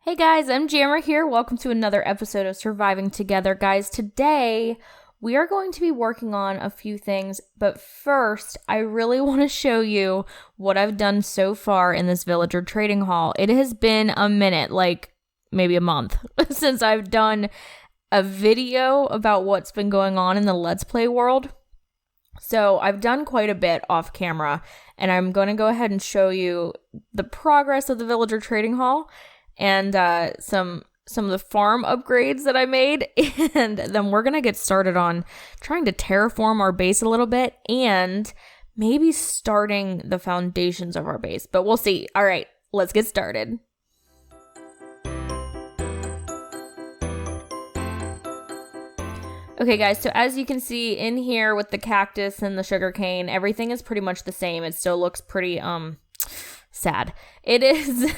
Hey guys, I'm Jammer here. Welcome to another episode of Surviving Together. Guys, today we are going to be working on a few things, but first, I really want to show you what I've done so far in this villager trading hall. It has been a minute, like maybe a month, since I've done a video about what's been going on in the Let's Play world. So I've done quite a bit off camera, and I'm going to go ahead and show you the progress of the villager trading hall and some of the farm upgrades that I made, and then we're gonna get started on trying to terraform our base a little bit and maybe starting the foundations of our base, but we'll see. All right, let's get started. Okay guys, so as you can see in here with the cactus and the sugarcane, everything is pretty much the same. It still looks pretty sad. It is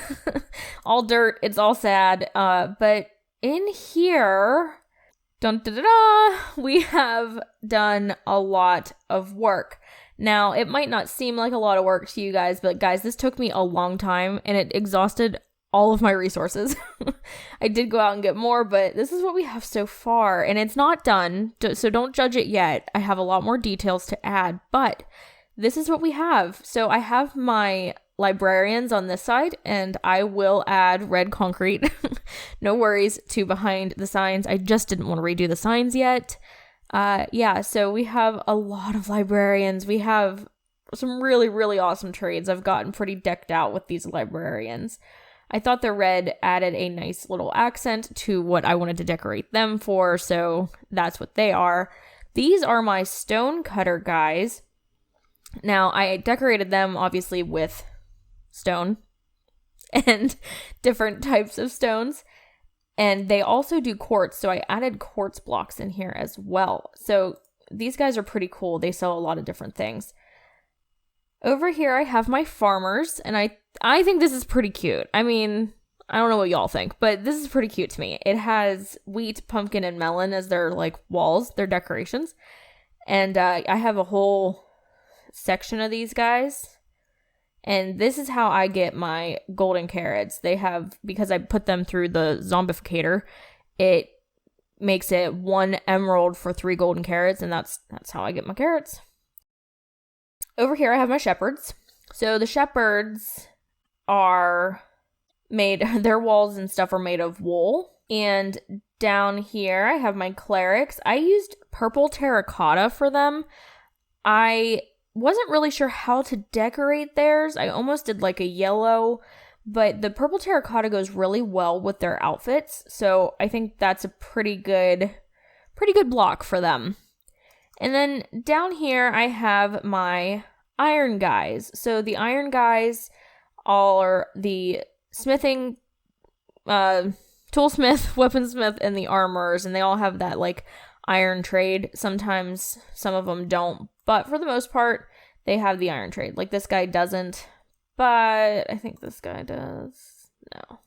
all dirt. It's all sad. But in here, we have done a lot of work. Now, it might not seem like a lot of work to you guys, but guys, this took me a long time and it exhausted all of my resources. I did go out and get more, but this is what we have so far, and it's not done, so don't judge it yet. I have a lot more details to add, but this is what we have. So I have my librarians on this side, and I will add red concrete, no worries, to behind the signs. I just didn't want to redo the signs yet. So we have a lot of librarians. We have some really, really awesome trades. I've gotten pretty decked out with these librarians. I thought the red added a nice little accent to what I wanted to decorate them for, so that's what they are. These are my stone cutter guys. Now, I decorated them, obviously, with stone and different types of stones, and they also do quartz, so I added quartz blocks in here as well. So these guys are pretty cool. They sell a lot of different things. Over here I have my farmers, and I think this is pretty cute. I mean, I don't know what y'all think, but this is pretty cute to me. It has wheat, pumpkin, and melon as their like walls, their decorations, and I have a whole section of these guys. And this is how I get my golden carrots. They have, because I put them through the zombificator, it makes it 1 emerald for 3 golden carrots, and that's how I get my carrots. Over here I have my shepherds. So the shepherds are made, their walls and stuff are made of wool. And down here I have my clerics. I used purple terracotta for them. I wasn't really sure how to decorate theirs. I almost did like a yellow, but the purple terracotta goes really well with their outfits. So I think that's a pretty good block for them. And then down here I have my iron guys. So the iron guys are the smithing, toolsmith, weaponsmith, and the armorers, and they all have that like iron trade. Sometimes some of them don't, but for the most part, they have the iron trade. Like this guy doesn't, but I think this guy does. No.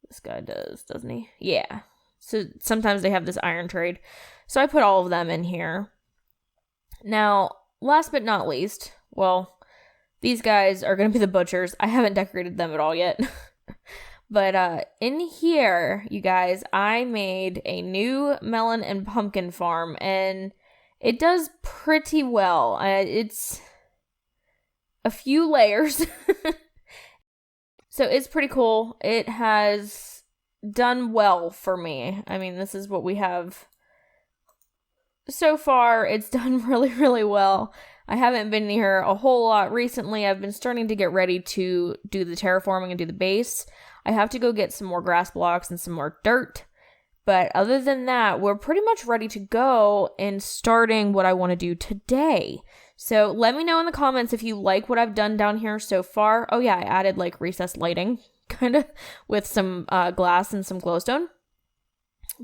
This guy does, doesn't he? Yeah. So sometimes they have this iron trade. So I put all of them in here. Now, last but not least, well, these guys are going to be the butchers. I haven't decorated them at all yet. But in here, you guys, I made a new melon and pumpkin farm, and it does pretty well. It's a few layers. So it's pretty cool. It has done well for me. I mean, this is what we have so far. It's done really, really well. I haven't been here a whole lot recently. I've been starting to get ready to do the terraforming and do the base. I have to go get some more grass blocks and some more dirt. But other than that, we're pretty much ready to go and starting what I want to do today. So let me know in the comments if you like what I've done down here so far. Oh yeah, I added like recessed lighting, kind of, with some glass and some glowstone.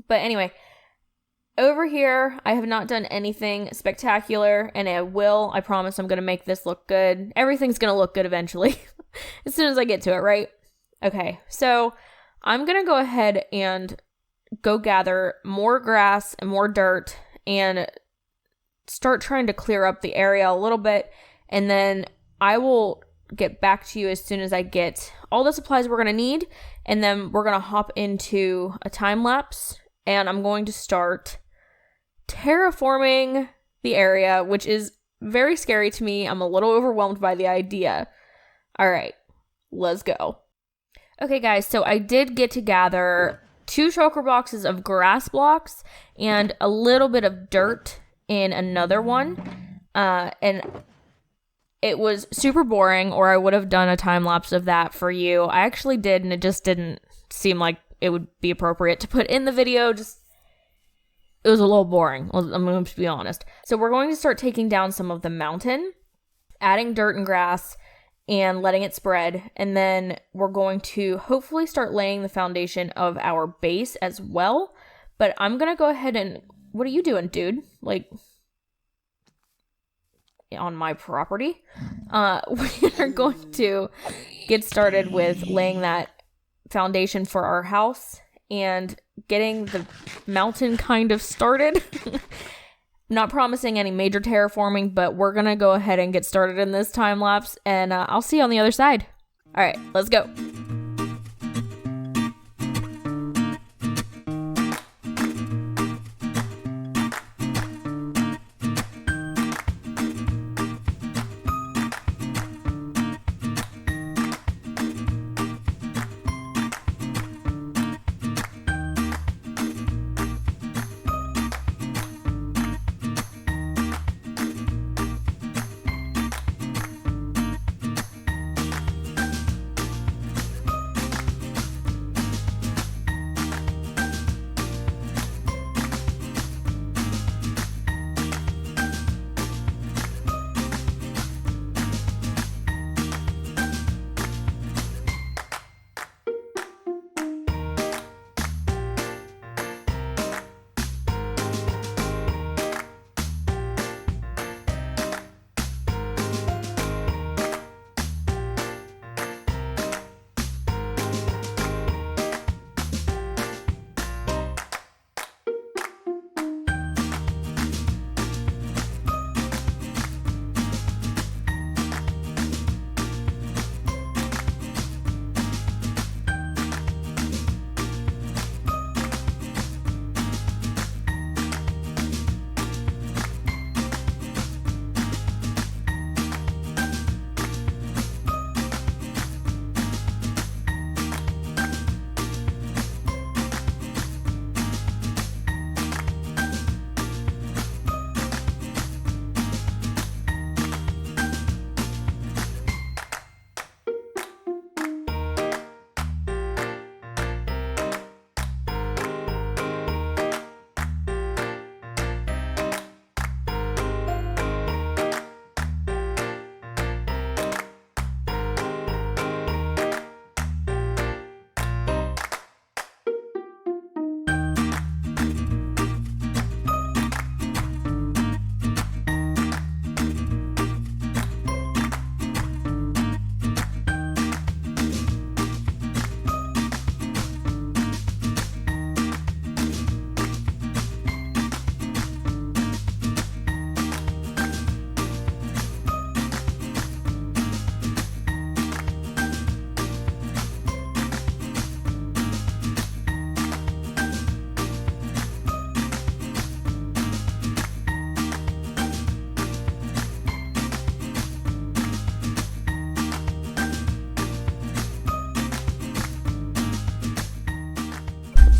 But anyway, over here, I have not done anything spectacular, and I will. I promise I'm going to make this look good. Everything's going to look good eventually, as soon as I get to it, right? Okay, so I'm going to go ahead and go gather more grass and more dirt and start trying to clear up the area a little bit, and then I will get back to you as soon as I get all the supplies we're going to need, and then we're going to hop into a time lapse, and I'm going to start terraforming the area, which is very scary to me. I'm a little overwhelmed by the idea. All right, let's go. Okay, guys, so I did get to gather 2 shulker boxes of grass blocks and a little bit of dirt in another one, and it was super boring, or I would have done a time lapse of that for you. I actually did, and it just didn't seem like it would be appropriate to put in the video. It was a little boring, I'm going to be honest. So we're going to start taking down some of the mountain, adding dirt and grass, and letting it spread. And then we're going to hopefully start laying the foundation of our base as well. But I'm going to go ahead and... What are you doing, dude? Like... on my property. We are going to get started with laying that foundation for our house and getting the mountain kind of started. Not promising any major terraforming, but we're gonna go ahead and get started in this time lapse, and I'll see you on the other side. All right, let's go.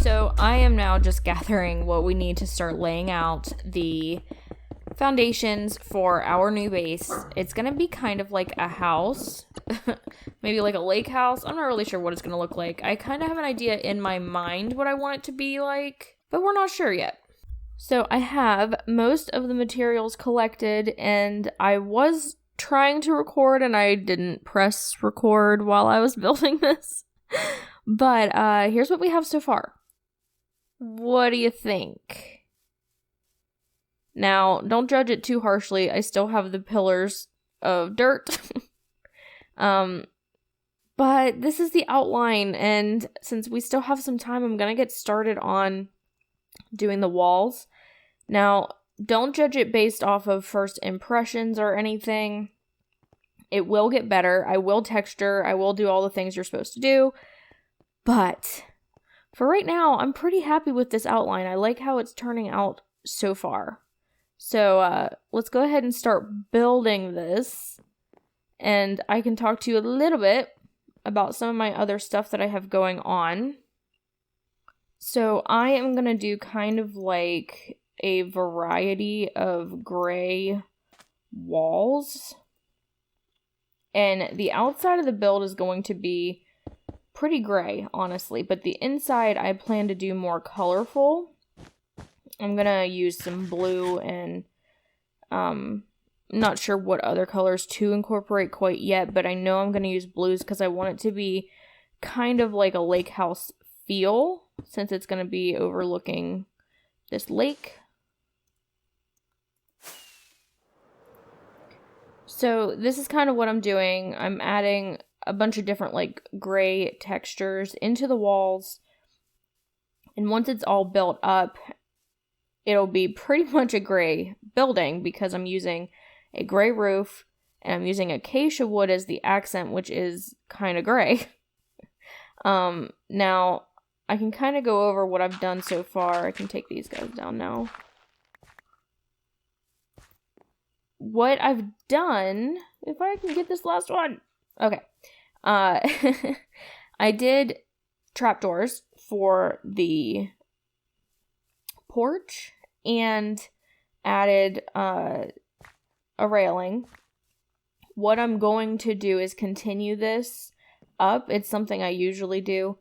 So I am now just gathering what we need to start laying out the foundations for our new base. It's going to be kind of like a house, maybe like a lake house. I'm not really sure what it's going to look like. I kind of have an idea in my mind what I want it to be like, but we're not sure yet. So I have most of the materials collected, and I was trying to record and I didn't press record while I was building this. But here's what we have so far. What do you think? Now, don't judge it too harshly. I still have the pillars of dirt. But this is the outline, and since we still have some time, I'm gonna get started on doing the walls. Now, don't judge it based off of first impressions or anything. It will get better. I will texture. I will do all the things you're supposed to do. But for right now, I'm pretty happy with this outline. I like how it's turning out so far. So let's go ahead and start building this. And I can talk to you a little bit about some of my other stuff that I have going on. So I am going to do kind of like a variety of gray walls. And the outside of the build is going to be pretty gray, honestly. But the inside I plan to do more colorful. I'm going to use some blue and not sure what other colors to incorporate quite yet, but I know I'm going to use blues because I want it to be kind of like a lake house feel, since it's going to be overlooking this lake. So this is kind of what I'm doing. I'm adding a bunch of different like gray textures into the walls. And once it's all built up, it'll be pretty much a gray building because I'm using a gray roof and I'm using acacia wood as the accent, which is kind of gray. Now I can kind of go over what I've done so far. I can take these guys down now. What I've done, if I can get this last one. Okay. I did trapdoors for the porch and added a railing. What I'm going to do is continue this up. It's something I usually do.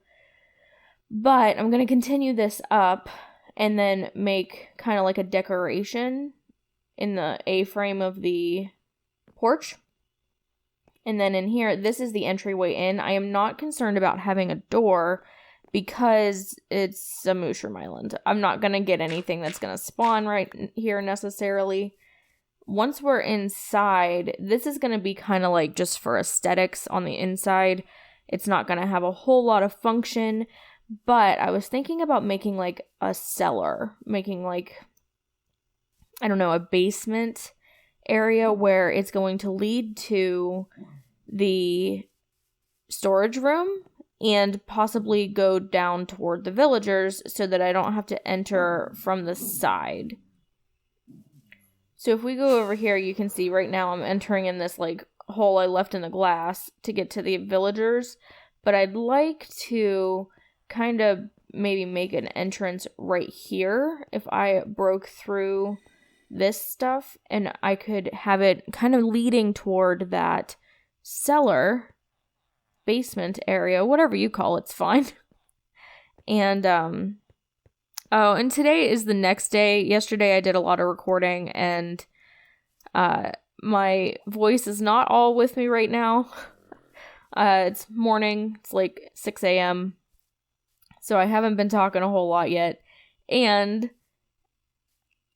But I'm going to continue this up and then make kind of like a decoration in the A-frame of the porch. And then in here, this is the entryway in. I am not concerned about having a door because it's a mushroom island. I'm not going to get anything that's going to spawn right here necessarily. Once we're inside, this is going to be kind of like just for aesthetics on the inside. It's not going to have a whole lot of function, but I was thinking about making like a cellar, making like, I don't know, a basement area where it's going to lead to the storage room and possibly go down toward the villagers so that I don't have to enter from the side. So if we go over here, you can see right now I'm entering in this like hole I left in the glass to get to the villagers, but I'd like to kind of maybe make an entrance right here if I broke through this stuff, and I could have it kind of leading toward that cellar, basement area, whatever you call it's fine. And and today is the next day. Yesterday I did a lot of recording, and my voice is not all with me right now. It's morning, it's like 6 a.m. So I haven't been talking a whole lot yet, and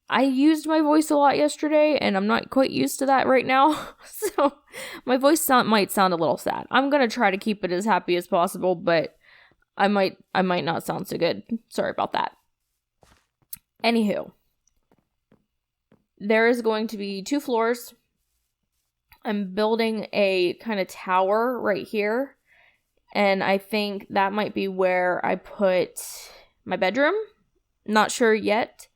I used my voice a lot yesterday, and I'm not quite used to that right now, so my voice might sound a little sad. I'm gonna try to keep it as happy as possible, but I might not sound so good. Sorry about that. Anywho, there is going to be 2 floors. I'm building a kind of tower right here, and I think that might be where I put my bedroom. Not sure yet.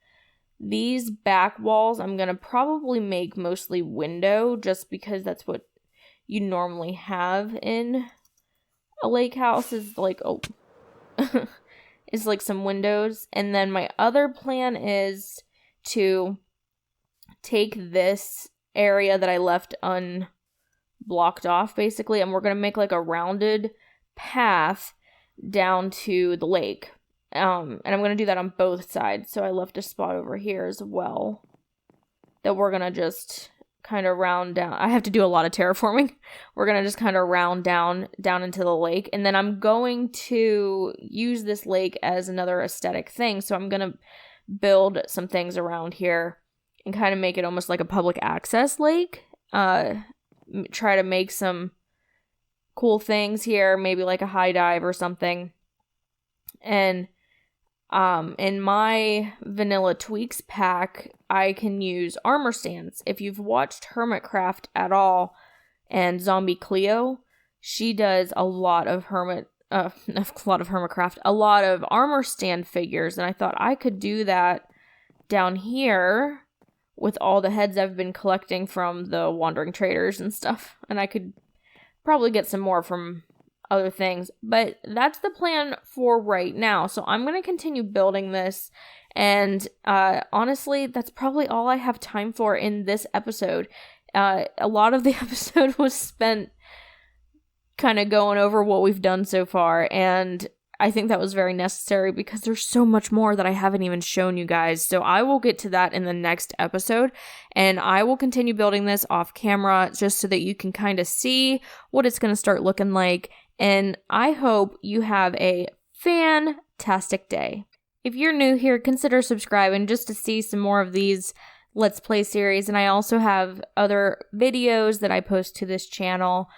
These back walls I'm going to probably make mostly window just because that's what you normally have in a lake house is like, is like some windows. And then my other plan is to take this area that I left unblocked off basically, and we're going to make like a rounded path down to the lake. And I'm going to do that on both sides. So I left a spot over here as well that we're going to just kind of round down. I have to do a lot of terraforming. We're going to just kind of round down into the lake. And then I'm going to use this lake as another aesthetic thing. So I'm going to build some things around here and kind of make it almost like a public access lake. Try to make some cool things here, maybe like a high dive or something. And in my Vanilla Tweaks pack, I can use armor stands. If you've watched Hermitcraft at all, and Zombie Cleo. She does a lot of hermitcraft, a lot of armor stand figures, and I thought I could do that down here with all the heads I've been collecting from the wandering traders and stuff, and I could probably get some more from other things, but that's the plan for right now. So I'm going to continue building this, and honestly, that's probably all I have time for in this episode. A lot of the episode was spent kind of going over what we've done so far, and I think that was very necessary because there's so much more that I haven't even shown you guys. So I will get to that in the next episode, and I will continue building this off camera just so that you can kind of see what it's going to start looking like, and I hope you have a fantastic day. If you're new here, consider subscribing just to see some more of these Let's Play series, and I also have other videos that I post to this channel.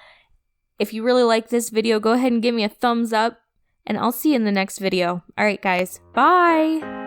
If you really like this video, go ahead and give me a thumbs up, and I'll see you in the next video. Alright guys, bye!